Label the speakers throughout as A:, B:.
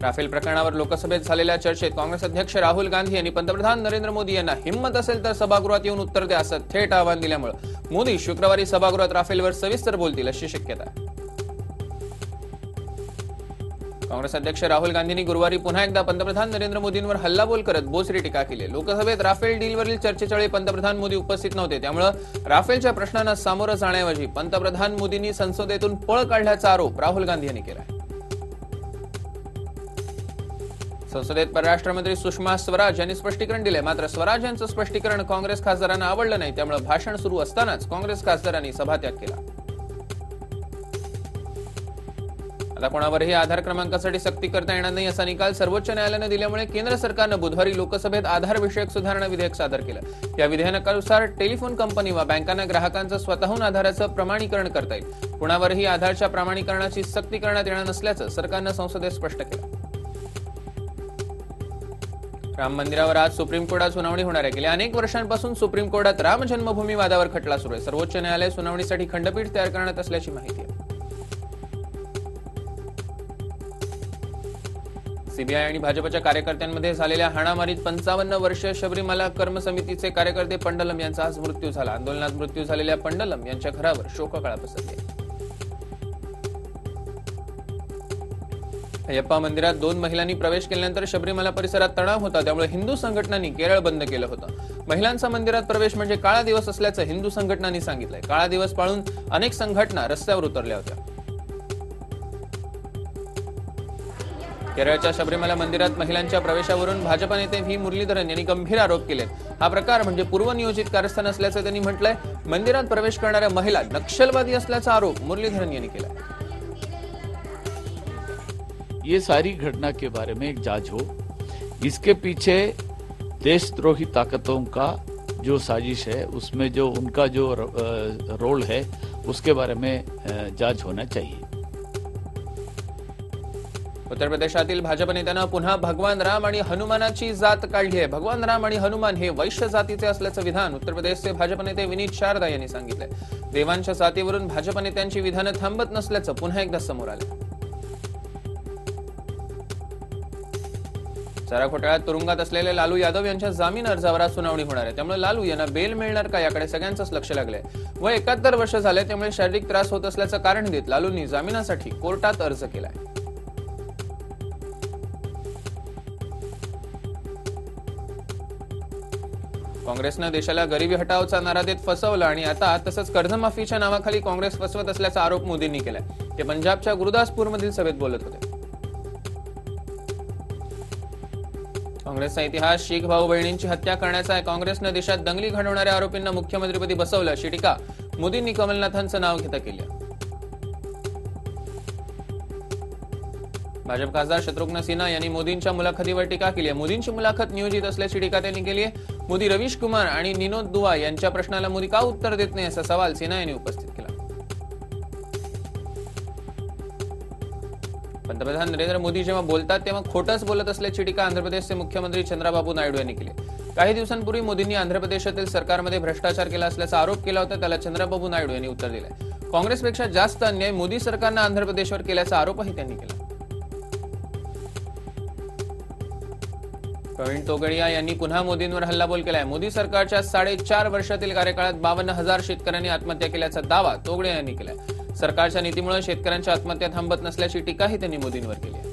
A: Rafale प्रकरणावर लोकसभेत झालेल्या चर्चेत काँग्रेस अध्यक्ष राहुल गांधी यांनी पंतप्रधान नरेंद्र मोदी यांना हिम्मत असेल तर सभागृहात येऊन उत्तर द्या असं थेट आवाहन दिल्यामुळे मोदी शुक्रवारी सभागृहात राफेलवर सविस्तर बोलतील अशी शक्यता आहे। काँग्रेस अध्यक्ष राहुल गांधींनी गुरुवारी पुन्हा एकदा पंतप्रधान नरेंद्र मोदींवर हल्लाबोल करत बोचरी टीका केली। लोकसभेत राफेल डीलवरील चर्चेच्या वेळी पंतप्रधान मोदी उपस्थित नव्हते, त्यामुळे राफेलच्या प्रश्नांना सामोरं जाण्याऐवजी पंतप्रधान मोदींनी संसदेतून पळ काढल्याचा आरोप राहुल गांधी यांनी केला आहे। संसदेत परराष्ट्र मंत्री सुषमा स्वराज यांनी स्पष्टीकरण दिले, मात्र स्वराज यांचं स्पष्टीकरण काँग्रेस खासदारांना आवडलं नाही, त्यामुळे भाषण सुरू असतानाच काँग्रेस खासदारांनी सभात्याग केला। आता कोणावरही आधार क्रमांकासाठी सक्ती करता येणार नाही असा निकाल सर्वोच्च न्यायालयाने दिल्यामुळे केंद्र सरकारनं बुधवारी लोकसभेत आधार विषयक सुधारणा विधेयक सादर केलं। या विधेयकानुसार टेलिफोन कंपनी व बँकांना ग्राहकांचं स्वतःहून आधाराचं प्रमाणीकरण करता येईल। कोणावरही आधारच्या प्रमाणीकरणाची सक्ती करण्यात येणार नसल्याचं सरकारनं संसदेत स्पष्ट केलं। राम मंदिरावर आज सुप्रीम कोर्टात सुनावणी होणार आहे। गेल्या अनेक वर्षांपासून सुप्रीम कोर्टात राम जन्मभूमी वादावर खटला सुरू आहे। सर्वोच्च न्यायालय सुनावणीसाठी खंडपीठ तयार करण्यात असल्याची माहिती आहे। सीबीआय आणि भाजपच्या कार्यकर्त्यांमध्ये झालेल्या हाणामारीत 55 वर्षीय शबरीमाला कर्म समितीचे कार्यकर्ते पंडलम यांचा आज मृत्यू झाला। आंदोलनात मृत्यू झालेल्या पंडलम यांच्या घरावर शोककळा पसरली। अय्यप्पा मंदिरात 2 महिलांनी प्रवेश केल्यानंतर शबरीमाला परिसरात तणाव होता, त्यामुळे हिंदू संघटनांनी केरळ बंद केलं होतं। महिलांचा मंदिरात प्रवेश म्हणजे काळा दिवस असल्याचं हिंदू संघटनांनी सांगितलंय। काळा दिवस पाळून अनेक संघटना रस्त्यावर उतरल्या होत्या। केरळच्या शबरीमाला मंदिरात महिलांच्या प्रवेशावरून भाजप नेते व्ही मुरलीधरन यांनी गंभीर आरोप केले। हा प्रकार म्हणजे पूर्वनियोजित कारस्थान असल्याचं त्यांनी म्हटलंय। मंदिरात प्रवेश करणाऱ्या महिला नक्षलवादी असल्याचा आरोप मुरलीधरन यांनी केला।
B: ये सारी घटना के बारे में एक जांच हो, इसके पीछे देशद्रोही ताकतों का जो साजिश है उसमें जो उनका जो रोल है उसके बारे में जांच होना चाहिए।
A: उत्तर प्रदेशातील भाजप नेत्यांना पुन्हा भगवान राम आणि हनुमानाची जात काढली आहे। भगवान राम आणि हनुमान हे वैश्य जातीचे असल्याचं विधान उत्तर प्रदेशचे भाजप नेते विनीत शारदा यांनी सांगितलंय। देवांच्या जातीवरून भाजप नेत्यांची विधानं थांबत नसल्याचं पुन्हा एकदा समोर आलं। चारा घोटाळ्यात तुरुंगात असलेले लालू यादव यांच्या जामीन अर्जावर आज सुनावणी होणार आहे, त्यामुळे लालू यांना बेल मिळणार का याकडे सगळ्यांचंच लक्ष लागलंय। वय 71 वर्ष झाले, त्यामुळे शारीरिक त्रास होत असल्याचं कारण देत लालूंनी जामिनासाठी कोर्टात अर्ज केलाय। काँग्रेसनं देशाला गरिबी हटावचा नारा देत फसवलं आणि आता तसंच कर्जमाफीच्या नावाखाली काँग्रेस फसवत असल्याचा आरोप मोदींनी केलाय। ते पंजाबच्या गुरुदासपूरमधील सभेत बोलत होते। काँग्रेसचा इतिहास शीख भाऊ बहिणींची हत्या करण्याचा आहे। काँग्रेसनं देशात दंगली घडवणाऱ्या आरोपींना मुख्यमंत्रीपदी बसवलं अशी टीका मोदींनी कमलनाथांचं नाव घेता केली। भाजप खासदार शत्रुघ्न सिन्हा यांनी मोदींच्या मुलाखतीवर टीका केली आहे। मोदींची मुलाखत नियोजित असल्याची टीका त्यांनी केली आहे। मोदी रवीश कुमार आणि निनोद दुआ यांच्या प्रश्नाला मोदी का उत्तर देत नाही असा सवाल सिन्हा यांनी उपस्थित केला। पंतप्रधान नरेंद्र मोदी जेव्हा बोलतात तेव्हा खोटंच बोलत असल्याची टीका आंध्र प्रदेशचे मुख्यमंत्री चंद्राबाबू नायडू यांनी केली। काही दिवसांपूर्वी मोदींनी आंध्र प्रदेशातील सरकारमध्ये भ्रष्टाचार केला असल्याचा आरोप केला होता, त्याला चंद्राबाबू नायडू यांनी उत्तर दिलंय। काँग्रेसपेक्षा जास्त अन्याय मोदी सरकारनं आंध्र प्रदेशवर केल्याचा आरोपही त्यांनी केला। प्रवीण तोगडिया यांनी पुन्हा मोदींवर हल्लाबोल केलाय। मोदी सरकारच्या 4.5 वर्षातील कार्यकाळात 52,000 शेतकऱ्यांनी आत्महत्या केल्याचा दावा तोगडिया यांनी केलाय। सरकारच्या नीतीमुळे शेतकऱ्यांच्या आत्महत्या थांबत नसल्याची टीकाही त्यांनी मोदींवर केली आहे।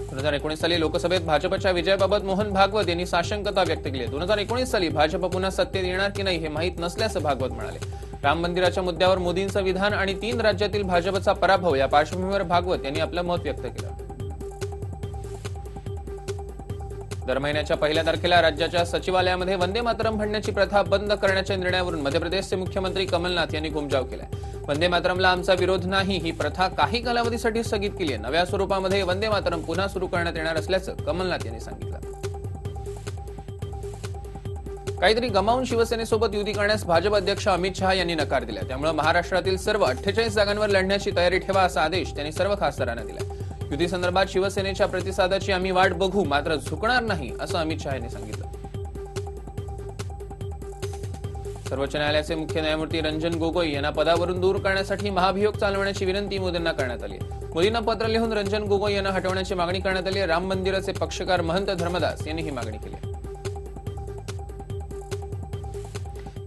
A: 2019 साली लोकसभेत भाजपच्या विजयाबाबत मोहन भागवत यांनी साशंकता व्यक्त केली आहे। 2019 साली भाजप पुन्हा सत्तेत येणार की नाही हे माहीत नसल्याचं भागवत म्हणाले। राम मंदिराच्या मुद्द्यावर मोदींचं विधान आणि 3 राज्यातील भाजपचा पराभव या पार्श्वभूमीवर भागवत यांनी आपलं मत व्यक्त केलं। दर महिन्याच्या 1 तारखेला राज्याच्या सचिवालयामध्ये वंदे मातरम म्हणण्याची प्रथा बंद करण्याच्या निर्णयावरून मध्य प्रदेशचे मुख्यमंत्री कमलनाथ यांनी घुमजाव केलाय। वंदे मातरमला आमचा विरोध नाही, ही प्रथा काही कालावधीसाठी स्थगित केली आहे। नव्या स्वरूपामध्ये वंदे मातरम पुन्हा सुरू करण्यात येणार असल्याचं कमलनाथ यांनी सांगितलं। काहीतरी गमावून शिवसेनेसोबत युती करण्यास भाजप अध्यक्ष अमित शहा यांनी नकार दिला, त्यामुळे महाराष्ट्रातील सर्व 48 जागांवर लढण्याची तयारी ठेवा असा आदेश त्यांनी सर्व खासदारांना दिला। युती संदर्भात शिवसेनेच्या प्रतिसादाची आम्ही वाट बघू, मात्र झुकणार नाही असं अमित शहा यांनी सांगितलं। सर्वोच्च न्यायालयाचे मुख्य न्यायमूर्ती रंजन गोगोई यांना पदावरून दूर करण्यासाठी महाभियोग चालवण्याची विनंती मोदींना करण्यात आली आहे. मोदींना पत्र लिहून रंजन गोगोई यांना हटवण्याची मागणी करण्यात आली आहे. राम मंदिराचे पक्षकार महंत धर्मदास यांनी ही मागणी केली आहे.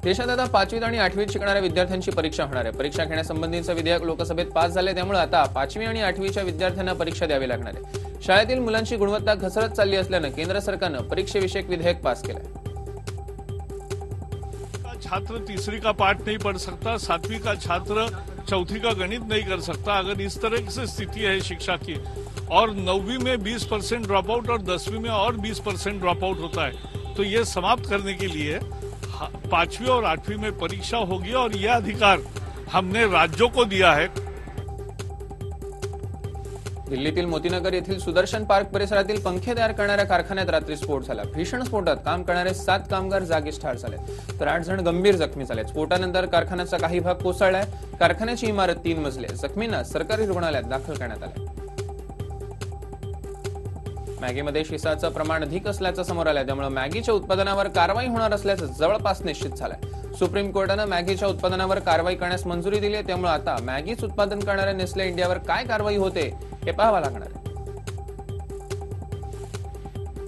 A: देशात आता 5वीत आणि 8वीत शिकणाऱ्या विद्यार्थ्यांची परीक्षा होणार आहे. परीक्षा घेण्यासंबंधीचं विधेयक लोकसभेत पास झाले, त्यामुळे आता 5वी आणि 8वीच्या विद्यार्थ्यांना परीक्षा द्यावी लागणार आहे. शाळेतील मुलांची गुणवत्ता घसरत चालली असल्यानं केंद्र सरकारनं परीक्षेविषयक विधेयक पास केलंय.
C: छात्र तीसरी का पाठ नहीं पढ़ सकता, 7वीं का छात्र चौथी का गणित नहीं कर सकता। अगर इस तरह से स्थिति है शिक्षा की, और 9वीं में 20% ड्रॉप आउट और 10वीं में और 20% ड्रॉप आउट होता है, तो ये समाप्त करने के लिए 5वीं और 8वीं में परीक्षा होगी और यह अधिकार हमने राज्यों को दिया है।
A: दिल्लीतील मोतीनगर येथील सुदर्शन पार्क परिसरातील पंखे तयार करणाऱ्या कारखान्यात रात्री स्फोट झाला. भीषण स्फोटात काम करणारे 7 कामगार जागीच ठार झाले, तर 8 जण गंभीर जखमी झाले. स्फोटानंतर कारखान्याचा काही भाग कोसळलाय. कारखान्याची इमारत 3 मजली आहे. जखमींना सरकारी रुग्णालयात दाखल करण्यात आले. मॅगीमध्ये शिसाचं प्रमाण अधिक असल्याचं समोर आलंय, त्यामुळे मॅगीच्या उत्पादनावर कारवाई होणार असल्याचं जवळपास निश्चित झालंय. सुप्रीम कोर्टानं मॅगीच्या उत्पादनावर कारवाई करण्यास मंजुरी दिली आहे, त्यामुळे आता मॅगीच उत्पादन करणाऱ्या नेस्ले इंडियावर काय कारवाई होते हे पाहावं लागणार आहे.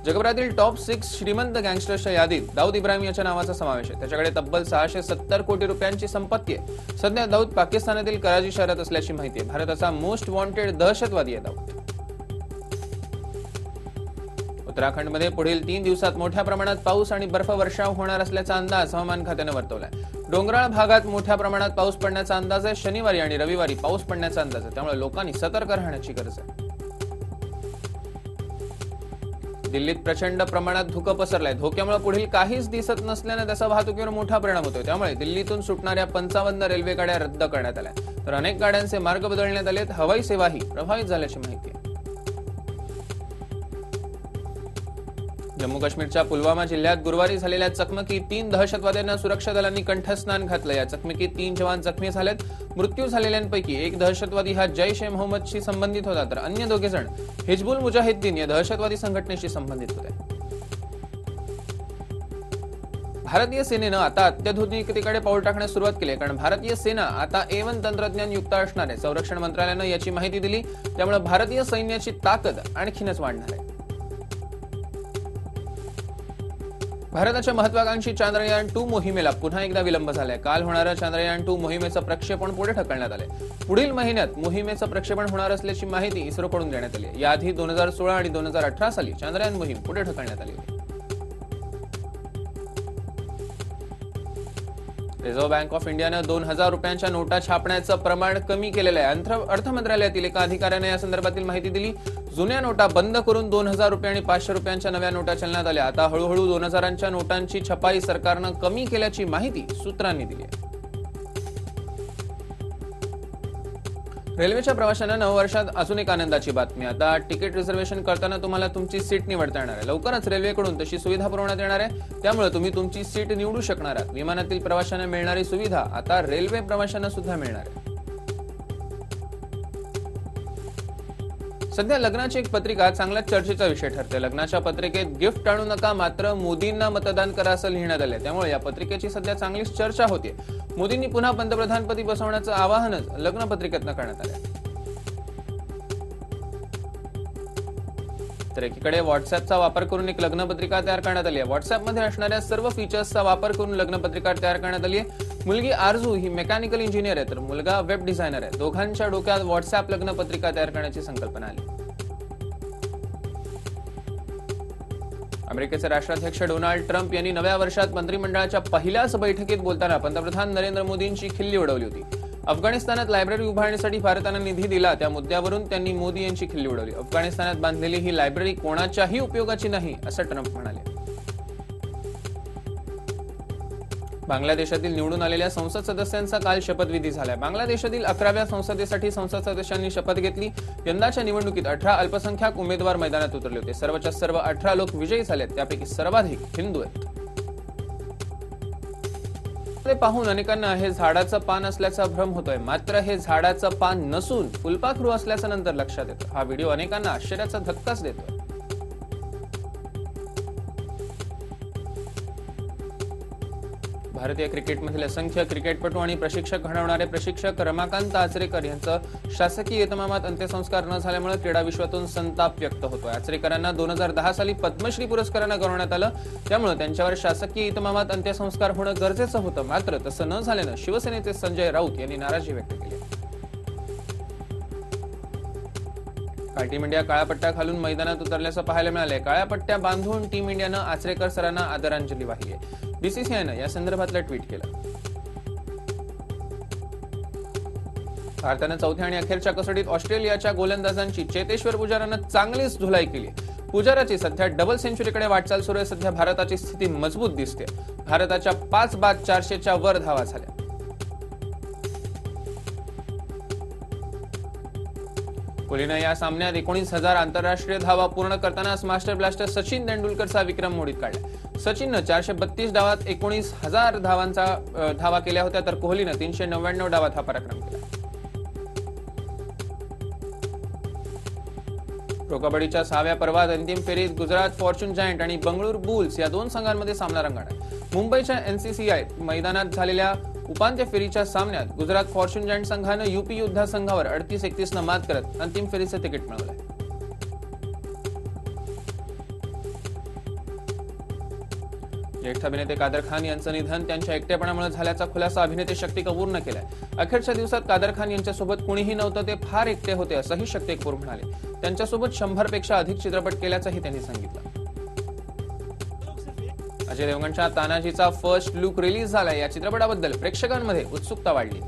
A: जगभरातील टॉप 6 श्रीमंत गँगस्टर्सच्या यादीत दाऊद इब्राहिम याच्या नावाचा समावेश आहे. त्याच्याकडे तब्बल 670 कोटी रुपयांची संपत्ती आहे. सध्या दाऊद पाकिस्तानातील कराची शहरात असल्याची माहिती आहे. भारताचा मोस्ट वॉन्टेड दहशतवादी आहे दाऊद. उत्तराखंडमध्ये पुढील 3 दिवसात मोठ्या प्रमाणात पाऊस आणि बर्फवर्षाव होणार असल्याचा अंदाज हवामान खात्यानं वर्तवलाय. डोंगराळ भागात मोठ्या प्रमाणात पाऊस पडण्याचा अंदाज आहे. शनिवारी आणि रविवारी पाऊस पडण्याचा अंदाज आहे, त्यामुळे लोकांनी सतर्क राहण्याची गरज आहे. दिल्लीत प्रचंड प्रमाणात धुकं पसरलंय. धोक्यामुळे पुढील काहीच दिसत नसल्याने त्याचा वाहतुकीवर मोठा परिणाम होतोय. त्यामुळे दिल्लीतून सुटणाऱ्या 55 रेल्वे गाड्या रद्द करण्यात आल्या, तर अनेक गाड्यांचे मार्ग बदलण्यात आलेत. हवाई सेवाही प्रभावित झाल्याची माहिती आहे. जम्मू काश्मीरच्या पुलवामा जिल्ह्यात गुरुवारी झालेल्या चकमकीत 3 दहशतवाद्यांना सुरक्षा दलांनी कंठस्नान घातलं. या चकमकीत 3 जवान जखमी झालेत. मृत्यू झालेल्यांपैकी एक दहशतवादी हा जैश ए मोहम्मदशी संबंधित होता, तर अन्य 2 जण हिजबुल मुजाहिद्दीन या दहशतवादी संघटनेशी संबंधित होते. भारतीय सेनेनं आता अत्याधुनिकतेकडे पाऊल टाकण्यास सुरुवात केली आहे, कारण भारतीय सेना आता A1 तंत्रज्ञान युक्त असणार आहे. संरक्षण मंत्रालयानं याची माहिती दिली, त्यामुळे भारतीय सैन्याची ताकद आणखीनच वाढणार आहे. भारताच्या महत्वाकांक्षी चांद्रयान 2 मोहिमेला पुन्हा एकदा विलंब झालाय. काल होणाऱ्या चांद्रयान 2 मोहिमेचं प्रक्षेपण पुढे ढकलण्यात आलंय. पुढील महिन्यात मोहिमेचं प्रक्षेपण होणार असल्याची माहिती इस्रोकडून देण्यात आली आहे. याआधी 2016 आणि 2018 साली चांद्रयान मोहीम पुढे ढकलण्यात आली होती. रिझर्व्ह बँक ऑफ इंडियानं 2000 रुपयांच्या नोटा छापण्याचं प्रमाण कमी केलेलं आहे. अर्थ मंत्रालयातील एका अधिकाऱ्याने या संदर्भातील माहिती दिली. जुन्या नोटा बंद करून 2000 रुपये आणि 500 रुपयांच्या नव्या नोटा चलनात आल्या. आता हळूहळू 2000च्या नोटांची छपाई सरकारनं कमी केल्याची माहिती सूत्रांनी दिली आहे. रेल्वेच्या प्रवाशांना नववर्षात अजून एक आनंदाची बातमी. आता तिकीट रिझर्वेशन करताना तुम्हाला तुमची सीट निवडता येणार आहे. लवकरच रेल्वेकडून तशी सुविधा पुरवण्यात येणार आहे, त्यामुळे तुम्ही तुमची सीट निवडू शकणार आहात. विमानातील प्रवाशांना मिळणारी सुविधा आता रेल्वे प्रवाशांना सुद्धा मिळणार आहे. सध्या लग्नाची एक पत्रिका चांगल्याच चर्चेचा विषय ठरते. लग्नाच्या पत्रिकेत गिफ्ट आणू नका, मात्र मोदींना मतदान करा असं लिहिण्यात आलंय. त्यामुळे या पत्रिकेची सध्या चांगलीच चर्चा होते. मोदींनी पुन्हा पंतप्रधानपदी बसवण्याचं आवाहनच लग्न पत्रिकेतनं करण्यात आलंय. तर एकीकडे व्हॉट्सअपचा वापर करून एक लग्नपत्रिका तयार करण्यात आली आहे. व्हॉट्सअपमध्ये असणाऱ्या सर्व फीचर्सचा वापर करून लग्नपत्रिका तयार करण्यात आली आहे. मुलगी आरजू ही मेकॅनिकल इंजिनियर आहे, तर मुलगा वेब डिझायनर आहे. दोघांच्या डोक्यात व्हॉट्सअप लग्नपत्रिका तयार करण्याची संकल्पना आली. अमेरिकेचे राष्ट्राध्यक्ष डोनाल्ड ट्रम्प यांनी नव्या वर्षात मंत्रिमंडळाच्या पहिल्याच बैठकीत बोलताना पंतप्रधान नरेंद्र मोदींची खिल्ली उडवली होती. अफगाणिस्तानात लायब्ररी उभारण्यासाठी भारतानं निधी दिला, त्या मुद्द्यावरून त्यांनी मोदी यांची खिल्ली उडवली. अफगाणिस्तानात बांधलेली ही लायब्ररी कोणाच्याही उपयोगाची नाही असं ट्रम्प म्हणाले. बांगलादेशातील निवडून आलेल्या संसद सदस्यांचा काल शपथविधी झाला. बांगलादेशातील 11व्या संसदेसाठी संसद सदस्यांनी शपथ घेतली. यंदाच्या निवडणुकीत 18 अल्पसंख्याक उमेदवार मैदानात उतरले होते. सर्वच्या सर्व 18 लोक विजयी झालेत, त्यापैकी सर्वाधिक हिंदू आहेत. पाहून अनेकांना हे झाडाचं पान असल्याचा भ्रम होतोय, मात्र हे झाडाचं पान नसून फुलपाखरू असल्याचं नंतर लक्षात येतं. हा व्हिडिओ अनेकांना आश्चर्याचा धक्काच देतोय. भारतीय क्रिकेटमधील असंख्य क्रिकेटपटू आणि प्रशिक्षक घडवणारे प्रशिक्षक रमाकांत आचरेकर यांचं शासकीय इतमामात अंत्यसंस्कार न झाल्यामुळे क्रीडा विश्वातून संताप व्यक्त होतोय। आचरेकरांना 2010 साली पद्मश्री पुरस्कारानं गौरवण्यात आलं, त्यामुळे त्यांच्यावर शासकीय इतमामात अंत्यसंस्कार होणं गरजेचं होतं। मात्र तसं न झाल्यानं शिवसेनेचे संजय राऊत यांनी नाराजी व्यक्त केली। काल टीम इंडिया काळ्या पट्ट्या घालून मैदानात उतरल्याचं पाहायला मिळालंय। काळ्या पट्ट्या बांधून टीम इंडियानं आचरेकर सरांना आदरांजली वाहिली आहे। बीसीसीआयनं या संदर्भातलं ट्विट केलं। भारतानं चौथ्या आणि अखेरच्या कसोटीत ऑस्ट्रेलियाच्या गोलंदाजांची चेतेश्वर पुजारानं चांगलीच धुलाई केली। पुजाराची सध्या डबल सेंचुरीकडे वाटचाल सुरू आहे। सध्या भारताची स्थिती मजबूत दिसते। भारताच्या 5 बाद 400च्या वर धावा झाल्या। कोहलीनं या सामन्यात 19,000 आंतरराष्ट्रीय धावा पूर्ण करतानाच मास्टर ब्लास्टर सचिन तेंडुलकरचा विक्रम मोडीत काढला। सचिननं 432 डावात 19,000 धावा केल्या होत्या, तर कोहलीनं 399 डावात हा पराक्रम केला। प्रो कबड्डीच्या 6व्या पर्वात अंतिम फेरीत गुजरात फॉर्च्यून जायंट आणि बंगळुरू बुल्स या दोन संघांमध्ये सामना रंगणार आहे। मुंबईच्या एनसीसीआय मैदानात झालेल्या उपांत्य फेरीच्या सामन्यात गुजरात फॉर्च्यून जायंट संघानं यूपी योद्धा संघावर 38-31 मात करत अंतिम फेरीचं तिकीट मिळवलंय। ज्येष्ठ अभिनेते कादर खान यांचं निधन त्यांच्या एकटेपणामुळे झाल्याचा खुलासा अभिनेते शक्ती कपूरनं केलाय। अखेरच्या दिवसात कादर खान यांच्यासोबत कुणीही नव्हतं, ते फार एकटे होते असंही शक्ती कपूर म्हणाले। त्यांच्यासोबत 100 पेक्षा अधिक चित्रपट केल्याचंही त्यांनी सांगितलं। अजय देवगणच्या तानाजीचा फर्स्ट लुक रिलीज झालाय। या चित्रपटाबद्दल प्रेक्षकांमध्ये उत्सुकता वाढली।